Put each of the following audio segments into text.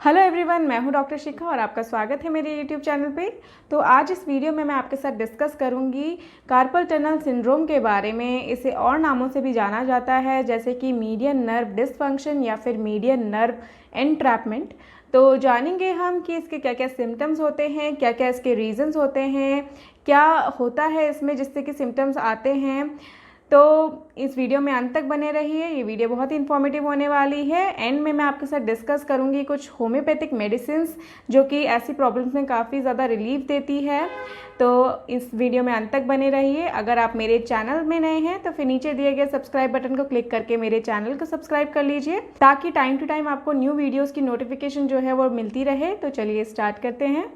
Hello everyone, मैं हूं doctor शिखा और आपका स्वागत है मेरे यूट्यूब चैनल पे। तो आज इस वीडियो में मैं आपके साथ डिस्कस करूंगी कार्पल टनल सिंड्रोम के बारे में। इसे और नामों से भी जाना जाता है जैसे कि मीडियन नर्व डिसफंक्शन या फिर मीडियन नर्व एनट्रैपमेंट। तो जानेंगे हम कि इसके क्या क्या सिम्टम्स होते हैं, क्या क्या इसके रीजंस होते हैं, क्या होता है इसमें जिससे कि सिम्टम्स आते हैं। तो इस वीडियो में अंत तक बने रहिए, ये वीडियो बहुत ही इन्फॉर्मेटिव होने वाली है। एंड में मैं आपके साथ डिस्कस करूंगी कुछ होम्योपैथिक मेडिसिन्स जो कि ऐसी प्रॉब्लम्स में काफ़ी ज़्यादा रिलीफ देती है। तो इस वीडियो में अंत तक बने रहिए। अगर आप मेरे चैनल में नए हैं तो फिर नीचे दिए गए सब्सक्राइब बटन को क्लिक करके मेरे चैनल को सब्सक्राइब कर लीजिए ताकि टाइम टू टाइम आपको न्यू वीडियोज़ की नोटिफिकेशन जो है वो मिलती रहे। तो चलिए स्टार्ट करते हैं।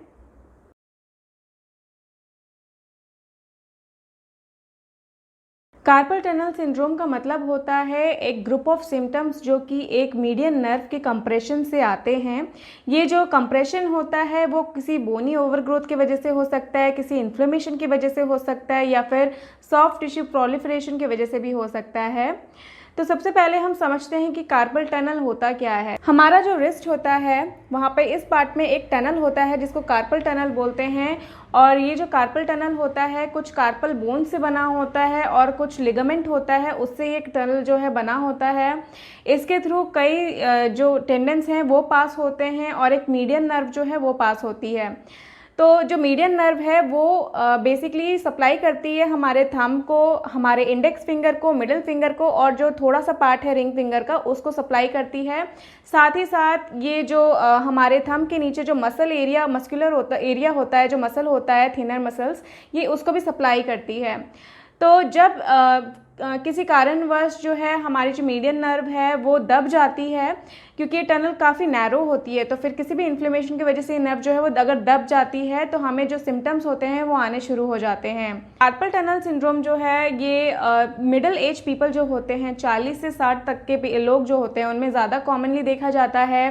कार्पल टनल सिंड्रोम का मतलब होता है एक ग्रुप ऑफ सिम्टम्स जो कि एक मीडियन नर्व के कंप्रेशन से आते हैं। ये जो कंप्रेशन होता है वो किसी बोनी ओवरग्रोथ की वजह से हो सकता है, किसी इन्फ्लेमेशन की वजह से हो सकता है या फिर सॉफ्ट टिश्यू प्रोलिफरेशन की वजह से भी हो सकता है। तो सबसे पहले हम समझते हैं कि कार्पल टनल होता क्या है। हमारा जो रिस्ट होता है वहाँ पे इस पार्ट में एक टनल होता है जिसको कार्पल टनल बोलते हैं। और ये जो कार्पल टनल होता है कुछ कार्पल बोन से बना होता है और कुछ लिगामेंट होता है, उससे एक टनल जो है बना होता है। इसके थ्रू कई जो टेंडेंस हैं वो पास होते हैं और एक मीडियन नर्व जो है वो पास होती है। तो जो मीडियन नर्व है वो बेसिकली सप्लाई करती है हमारे थंब को, हमारे इंडेक्स फिंगर को, मिडिल फिंगर को, और जो थोड़ा सा पार्ट है रिंग फिंगर का उसको सप्लाई करती है। साथ ही साथ ये जो हमारे थंब के नीचे जो मसल एरिया, मस्कुलर एरिया होता है, जो मसल होता है थिनर मसल्स, ये उसको भी सप्लाई करती है। तो जब किसी कारणवश जो है हमारी जो मीडियन नर्व है वो दब जाती है, क्योंकि ये टनल काफ़ी नैरो होती है, तो फिर किसी भी इन्फ्लेमेशन की वजह से ये नर्व जो है वो अगर दब जाती है तो हमें जो सिम्टम्स होते हैं वो आने शुरू हो जाते हैं। कार्पल टनल सिंड्रोम जो है ये मिडिल एज पीपल जो होते हैं, 40 से 60 तक के लोग जो होते हैं उनमें ज़्यादा कॉमनली देखा जाता है।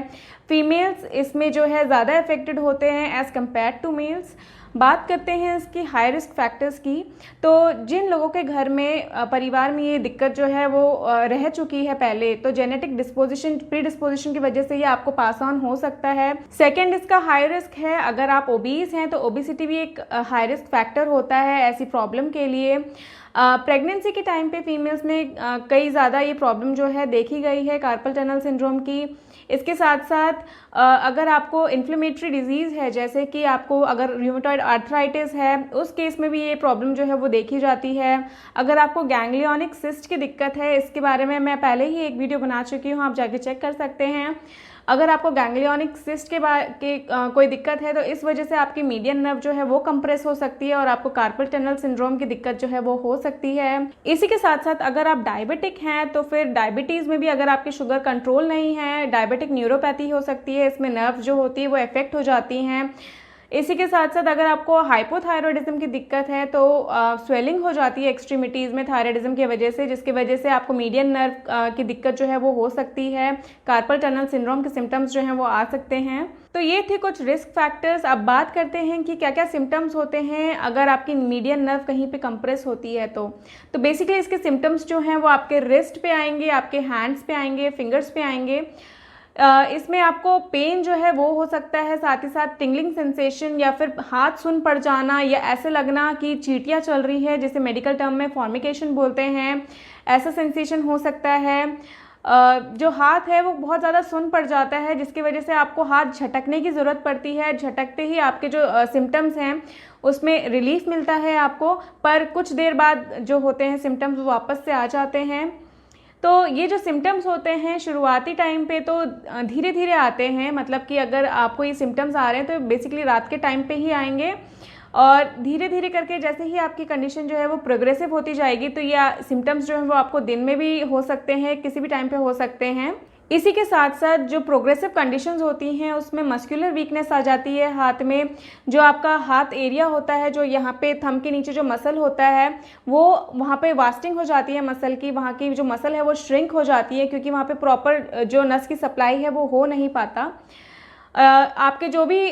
फीमेल्स इसमें जो है ज़्यादा अफेक्टेड होते हैं एज़ कम्पेयर टू मेल्स। बात करते हैं इसकी हाई रिस्क फैक्टर्स की। तो जिन लोगों के घर में परिवार में ये दिक्कत जो है वो रह चुकी है पहले, तो जेनेटिक डिस्पोजिशन, प्री डिस्पोजिशन की वजह से ये आपको पास ऑन हो सकता है। सेकंड, इसका हाई रिस्क है। अगर आप ओबीस हैं तो ओबिसिटी भी एक हाई रिस्क फैक्टर होता है ऐसी प्रॉब्लम के लिए। प्रेगनेंसी के टाइम पे फीमेल्स में कई ज़्यादा ये प्रॉब्लम जो है देखी गई है कार्पल टनल सिंड्रोम की। इसके साथ साथ अगर आपको इन्फ्लेमेटरी डिजीज़ है, जैसे कि आपको अगर रूमेटॉइड आर्थराइटिस है, उस केस में भी ये प्रॉब्लम जो है वो देखी जाती है। अगर आपको गैंग्लियोनिक सिस्ट की दिक्कत है, इसके बारे में मैं पहले ही एक वीडियो बना चुकी हूँ, आप जाके चेक कर सकते हैं। अगर आपको गैंग्लियोनिक सिस्ट के कोई दिक्कत है तो इस वजह से आपकी मीडियन नर्व जो है वो कंप्रेस हो सकती है और आपको कार्पल टनल सिंड्रोम की दिक्कत जो है वो हो सकती है। इसी के साथ साथ अगर आप डायबिटिक हैं तो फिर डायबिटीज़ में भी अगर आपकी शुगर कंट्रोल नहीं है, डायबिटिक न्यूरोपैथी हो सकती है, इसमें नर्व जो होती है वो इफेक्ट हो जाती हैं। इसी के साथ साथ अगर आपको हाइपोथायरॉयडिज्म की दिक्कत है तो स्वेलिंग हो जाती है एक्सट्रीमिटीज़ में थायराइडिज्म की वजह से, जिसकी वजह से आपको मीडियन नर्व की दिक्कत जो है वो हो सकती है। कार्पल टनल सिंड्रोम के सिम्टम्स जो हैं वो आ सकते हैं। तो ये थे कुछ रिस्क फैक्टर्स। अब बात करते हैं कि क्या क्या सिम्टम्स होते हैं अगर आपकी मीडियन नर्व कहीं पे कंप्रेस होती है तो बेसिकली इसके सिम्टम्स जो हैं वो आपके रिस्ट पे आएंगे, आपके हैंड्स पे आएंगे, फिंगर्स पे आएंगे। इसमें आपको पेन जो है वो हो सकता है, साथ ही साथ टिंगलिंग सेंसेशन या फिर हाथ सुन पड़ जाना या ऐसे लगना कि चींटियाँ चल रही है, जिसे मेडिकल टर्म में फॉर्मिकेशन बोलते हैं, ऐसा सेंसेशन हो सकता है। जो हाथ है वो बहुत ज़्यादा सुन पड़ जाता है, जिसकी वजह से आपको हाथ झटकने की ज़रूरत पड़ती है। झटकते ही आपके जो सिम्टम्स हैं उसमें रिलीफ मिलता है आपको, पर कुछ देर बाद जो होते हैं सिम्टम्स वो वापस से आ जाते हैं। तो ये जो सिम्टम्स होते हैं शुरुआती टाइम पे तो धीरे धीरे आते हैं, मतलब कि अगर आपको ये सिम्टम्स आ रहे हैं तो बेसिकली रात के टाइम पे ही आएंगे और धीरे धीरे करके जैसे ही आपकी कंडीशन जो है वो प्रोग्रेसिव होती जाएगी तो ये सिम्टम्स जो हैं वो आपको दिन में भी हो सकते हैं, किसी भी टाइम पे हो सकते हैं। इसी के साथ साथ जो प्रोग्रेसिव कंडीशंस होती हैं उसमें मस्कुलर वीकनेस आ जाती है हाथ में। जो आपका हाथ एरिया होता है, जो यहाँ पे थंब के नीचे जो मसल होता है वो वहाँ पे वास्टिंग हो जाती है मसल की, वहाँ की जो मसल है वो श्रिंक हो जाती है, क्योंकि वहाँ पे प्रॉपर जो नस की सप्लाई है वो हो नहीं पाता। आपके जो भी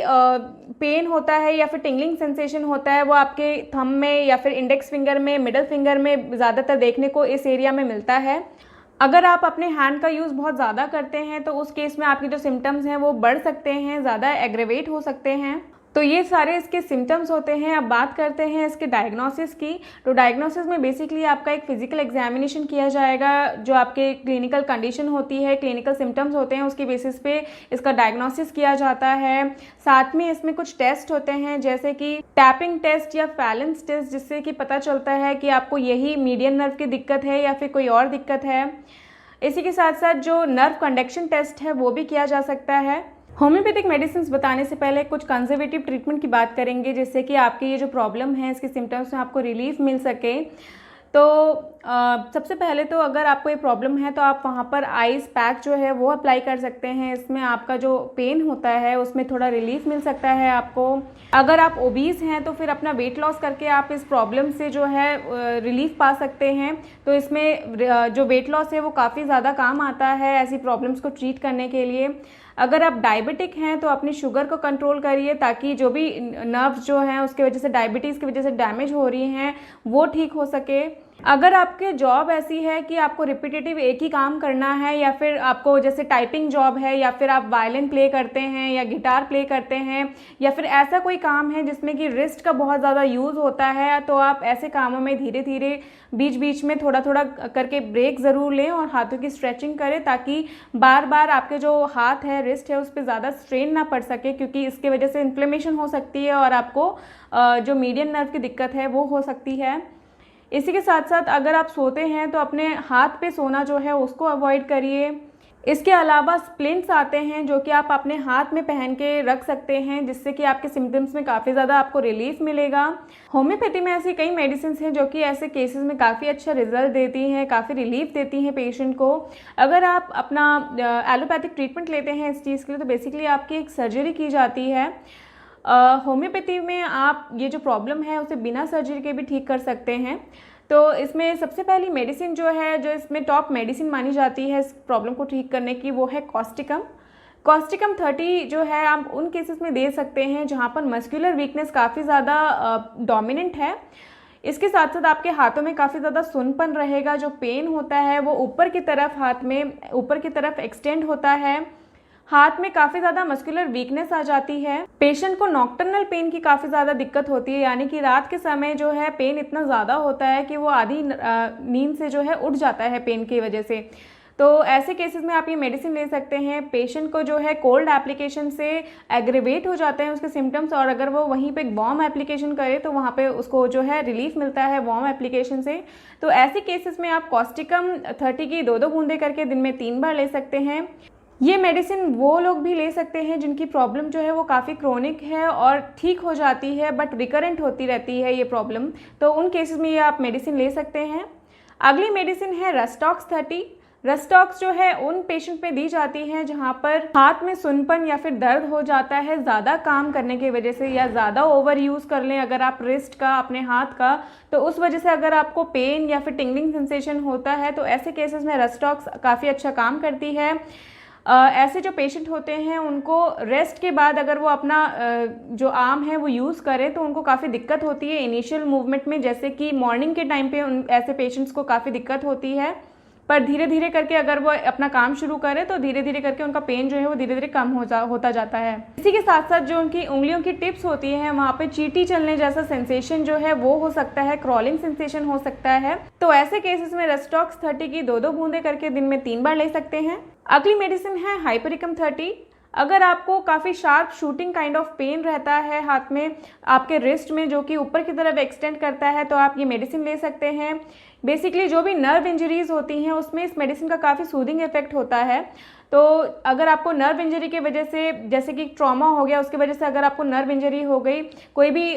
पेन होता है या फिर टिंगलिंग सेंसेशन होता है वो आपके थंब में या फिर इंडेक्स फिंगर में, मिडल फिंगर में ज़्यादातर देखने को इस एरिया में मिलता है। अगर आप अपने हैंड का यूज़ बहुत ज़्यादा करते हैं तो उस केस में आपके जो सिम्टम्स हैं वो बढ़ सकते हैं, ज़्यादा एग्रेवेट हो सकते हैं। तो ये सारे इसके सिम्टम्स होते हैं। अब बात करते हैं इसके डायग्नोसिस की। तो डायग्नोसिस में बेसिकली आपका एक फिजिकल एग्जामिनेशन किया जाएगा, जो आपके क्लिनिकल कंडीशन होती है, क्लिनिकल सिम्टम्स होते हैं, उसके बेसिस पे इसका डायग्नोसिस किया जाता है। साथ में इसमें कुछ टेस्ट होते हैं जैसे कि टैपिंग टेस्ट या फैलेंस टेस्ट, जिससे कि पता चलता है कि आपको यही मीडियन नर्व की दिक्कत है या फिर कोई और दिक्कत है। इसी के साथ साथ जो नर्व कंडक्शन टेस्ट है वो भी किया जा सकता है। होम्योपैथिक मेडिसिन बताने से पहले कुछ कंजर्वेटिव ट्रीटमेंट की बात करेंगे, जिससे कि आपकी ये जो प्रॉब्लम है इसके सिम्टम्स में आपको रिलीफ मिल सके। तो सबसे पहले तो अगर आपको ये प्रॉब्लम है तो आप वहाँ पर आइस पैक जो है वो अप्लाई कर सकते हैं। इसमें आपका जो पेन होता है उसमें थोड़ा रिलीफ मिल सकता है आपको। अगर आप ओबीज हैं तो फिर अपना वेट लॉस करके आप इस प्रॉब्लम से जो है रिलीफ पा सकते हैं। तो इसमें जो वेट लॉस है वो काफ़ी ज़्यादा काम आता है ऐसी प्रॉब्लम्स को ट्रीट करने के लिए। अगर आप डायबिटिक हैं तो अपनी शुगर को कंट्रोल करिए, ताकि जो भी नर्व्स जो हैं उसकी वजह से, डायबिटीज़ की वजह से डैमेज हो रही हैं, वो ठीक हो सके। अगर आपके जॉब ऐसी है कि आपको रिपीटेटिव एक ही काम करना है, या फिर आपको जैसे टाइपिंग जॉब है, या फिर आप वायलिन प्ले करते हैं या गिटार प्ले करते हैं, या फिर ऐसा कोई काम है जिसमें कि रिस्ट का बहुत ज़्यादा यूज़ होता है, तो आप ऐसे कामों में धीरे धीरे बीच बीच में थोड़ा थोड़ा करके ब्रेक ज़रूर लें और हाथों की स्ट्रेचिंग करें, ताकि बार बार आपके जो हाथ है, रिस्ट है, उस पर ज़्यादा स्ट्रेन ना पड़ सके, क्योंकि इसके वजह से इन्फ्लेमेशन हो सकती है और आपको जो मीडियन नर्व की दिक्कत है वो हो सकती है। इसी के साथ साथ अगर आप सोते हैं तो अपने हाथ पे सोना जो है उसको अवॉइड करिए। इसके अलावा स्प्लिंट्स आते हैं जो कि आप अपने हाथ में पहन के रख सकते हैं, जिससे कि आपके सिम्टम्स में काफ़ी ज़्यादा आपको रिलीफ मिलेगा। होम्योपैथी में ऐसी कई मेडिसिन हैं जो कि ऐसे केसेस में काफ़ी अच्छा रिजल्ट देती हैं, काफ़ी रिलीफ देती हैं पेशेंट को। अगर आप अपना एलोपैथिक ट्रीटमेंट लेते हैं इस चीज़ के लिए, तो बेसिकली आपकी एक सर्जरी की जाती है। होम्योपैथी में आप ये जो प्रॉब्लम है उसे बिना सर्जरी के भी ठीक कर सकते हैं। तो इसमें सबसे पहली मेडिसिन जो है, जो इसमें टॉप मेडिसिन मानी जाती है इस प्रॉब्लम को ठीक करने की, वो है कॉस्टिकम। कॉस्टिकम 30 जो है आप उन केसेस में दे सकते हैं जहाँ पर मस्कुलर वीकनेस काफ़ी ज़्यादा डोमिनेंट है। इसके साथ साथ आपके हाथों में काफ़ी ज़्यादा सुनपन रहेगा, जो पेन होता है वो ऊपर की तरफ, हाथ में ऊपर की तरफ एक्सटेंड होता है, हाथ में काफ़ी ज़्यादा मस्कुलर वीकनेस आ जाती है। पेशेंट को नॉक्टर्नल पेन की काफ़ी ज़्यादा दिक्कत होती है, यानी कि रात के समय जो है पेन इतना ज़्यादा होता है कि वो आधी नींद से जो है उठ जाता है पेन की वजह से। तो ऐसे केसेस में आप ये मेडिसिन ले सकते हैं। पेशेंट को जो है कोल्ड एप्लीकेशन से एग्रेवेट हो जाते हैं उसके सिम्टम्स, और अगर वो वहीं पे वार्म एप्लीकेशन करे तो वहाँ पे उसको जो है रिलीफ मिलता है वार्म एप्लीकेशन से। तो ऐसे केसेस में आप कॉस्टिकम 30 की 2-2 बूंदे करके दिन में 3 बार ले सकते हैं। ये मेडिसिन वो लोग भी ले सकते हैं जिनकी प्रॉब्लम जो है वो काफ़ी क्रोनिक है और ठीक हो जाती है बट रिकरेंट होती रहती है ये प्रॉब्लम, तो उन केसेस में ये आप मेडिसिन ले सकते हैं। अगली मेडिसिन है रस्टॉक्स 30। रस्टॉक्स जो है उन पेशेंट में दी जाती है जहाँ पर हाथ में सुनपन या फिर दर्द हो जाता है ज़्यादा काम करने की वजह से, या ज़्यादा ओवर यूज़ कर लें अगर आप रिस्ट का, अपने हाथ का, तो उस वजह से अगर आपको पेन या फिर टिंगलिंग सेंसेशन होता है तो ऐसे केसेस में रस्टॉक्स काफ़ी अच्छा काम करती है। ऐसे जो पेशेंट होते हैं उनको रेस्ट के बाद अगर वो अपना जो आर्म है वो यूज़ करें तो उनको काफ़ी दिक्कत होती है इनिशियल मूवमेंट में, जैसे कि मॉर्निंग के टाइम पे उन ऐसे पेशेंट्स को काफ़ी दिक्कत होती है, पर धीरे धीरे करके अगर वो अपना काम शुरू करें तो धीरे धीरे करके उनका पेन जो है वो धीरे धीरे कम होता जाता है। इसी के साथ साथ जो उनकी उंगलियों की टिप्स होती हैं वहाँ पे चींटी चलने जैसा सेंसेशन जो है वो हो सकता है, क्रॉलिंग सेंसेशन हो सकता है। तो ऐसे केसेस में रस्टॉक्स 30 की 2-2 बूंदे करके दिन में 3 बार ले सकते हैं। अगली मेडिसिन है हाइपरिकम 30। अगर आपको काफ़ी sharp shooting kind of pain रहता है हाथ में, आपके रिस्ट में, जो कि ऊपर की तरफ एक्सटेंड करता है, तो आप ये मेडिसिन ले सकते हैं। बेसिकली जो भी नर्व इंजरीज होती हैं उसमें इस मेडिसिन का काफ़ी सूदिंग इफेक्ट होता है। तो अगर आपको नर्व इंजरी की वजह से, जैसे कि ट्रॉमा हो गया उसकी वजह से अगर आपको नर्व इंजरी हो गई, कोई भी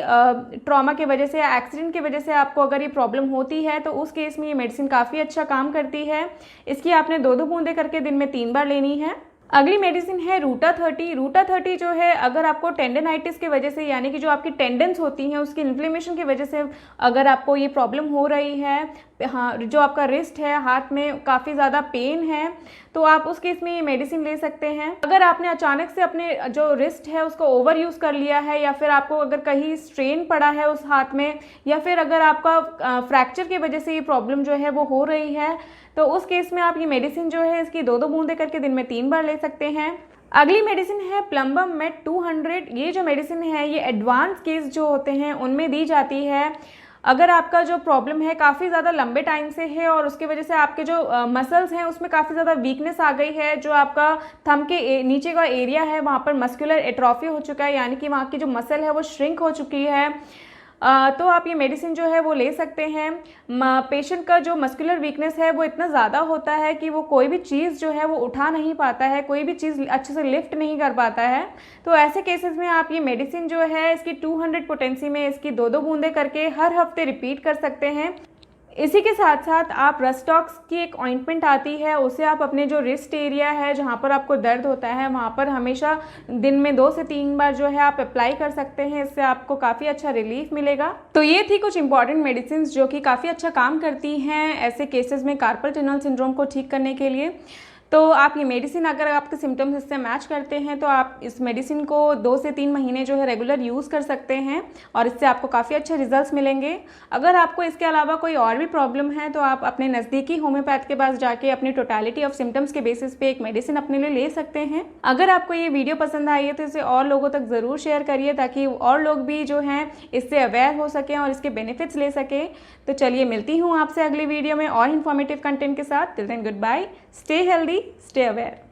ट्रॉमा की वजह से या एक्सीडेंट की वजह से आपको अगर ये प्रॉब्लम होती है, तो उस केस में ये मेडिसिन काफ़ी अच्छा काम करती है। इसकी आपने 2-2 बूंदे करके दिन में 3 बार लेनी है। अगली मेडिसिन है रूटा 30। रूटा 30 जो है अगर आपको टेंडनाइटिस की वजह से, यानी कि जो आपकी टेंडन्स होती हैं उसकी इन्फ्लेमेशन की वजह से अगर आपको ये प्रॉब्लम हो रही है, हाँ, जो आपका रिस्ट है, हाथ में काफ़ी ज़्यादा पेन है, तो आप उस केस में ये मेडिसिन ले सकते हैं। अगर आपने अचानक से अपने जो रिस्ट है उसको ओवर यूज़ कर लिया है, या फिर आपको अगर कहीं स्ट्रेन पड़ा है उस हाथ में, या फिर अगर आपका फ्रैक्चर की वजह से ये प्रॉब्लम जो है वो हो रही है, तो उस केस में आप ये मेडिसिन जो है इसकी 2-2 बूंदे करके दिन में 3 बार ले सकते हैं। अगली मेडिसिन है प्लम्बम मेट 200। ये जो मेडिसिन है ये एडवांस केस जो होते हैं उनमें दी जाती है। अगर आपका जो प्रॉब्लम है काफ़ी ज़्यादा लंबे टाइम से है और उसकी वजह से आपके जो मसल्स हैं उसमें काफ़ी ज़्यादा वीकनेस आ गई है, जो आपका थंब के नीचे का एरिया है वहाँ पर मस्कुलर एट्रोफी हो चुका है, यानी कि वहाँ की जो मसल है वो श्रिंक हो चुकी है, तो आप ये मेडिसिन जो है वो ले सकते हैं। पेशेंट का जो मस्कुलर वीकनेस है वो इतना ज़्यादा होता है कि वो कोई भी चीज़ जो है वो उठा नहीं पाता है, कोई भी चीज़ अच्छे से लिफ्ट नहीं कर पाता है। तो ऐसे केसेस में आप ये मेडिसिन जो है इसकी 200 पोटेंसी में इसकी 2-2 बूंदे करके हर हफ्ते रिपीट कर सकते हैं। इसी के साथ साथ आप रस्टॉक्स की एक ऑइंटमेंट आती है, उसे आप अपने जो रिस्ट एरिया है जहाँ पर आपको दर्द होता है वहाँ पर हमेशा दिन में 2 से 3 बार जो है आप अप्लाई कर सकते हैं। इससे आपको काफ़ी अच्छा रिलीफ मिलेगा। तो ये थी कुछ इंपॉर्टेंट मेडिसिन जो कि काफ़ी अच्छा काम करती हैं ऐसे केसेस में कार्पल टनल सिंड्रोम को ठीक करने के लिए। तो आप ये मेडिसिन अगर आपके सिम्टम्स इससे मैच करते हैं तो आप इस मेडिसिन को 2 से 3 महीने जो है रेगुलर यूज़ कर सकते हैं और इससे आपको काफ़ी अच्छे रिजल्ट्स मिलेंगे। अगर आपको इसके अलावा कोई और भी प्रॉब्लम है तो आप अपने नज़दीकी होम्योपैथ के पास जाके अपनी टोटलिटी ऑफ सिम्टम्स के बेसिस पे एक मेडिसिन अपने लिए ले सकते हैं। अगर आपको ये वीडियो पसंद आई है तो इसे और लोगों तक ज़रूर शेयर करिए ताकि और लोग भी जो हैं इससे अवेयर हो सकें और इसके बेनिफिट्स ले सकें। तो चलिए मिलती हूँ आपसे अगली वीडियो में और इन्फॉर्मेटिव कंटेंट के साथ। Till then goodbye, stay healthy, stay aware.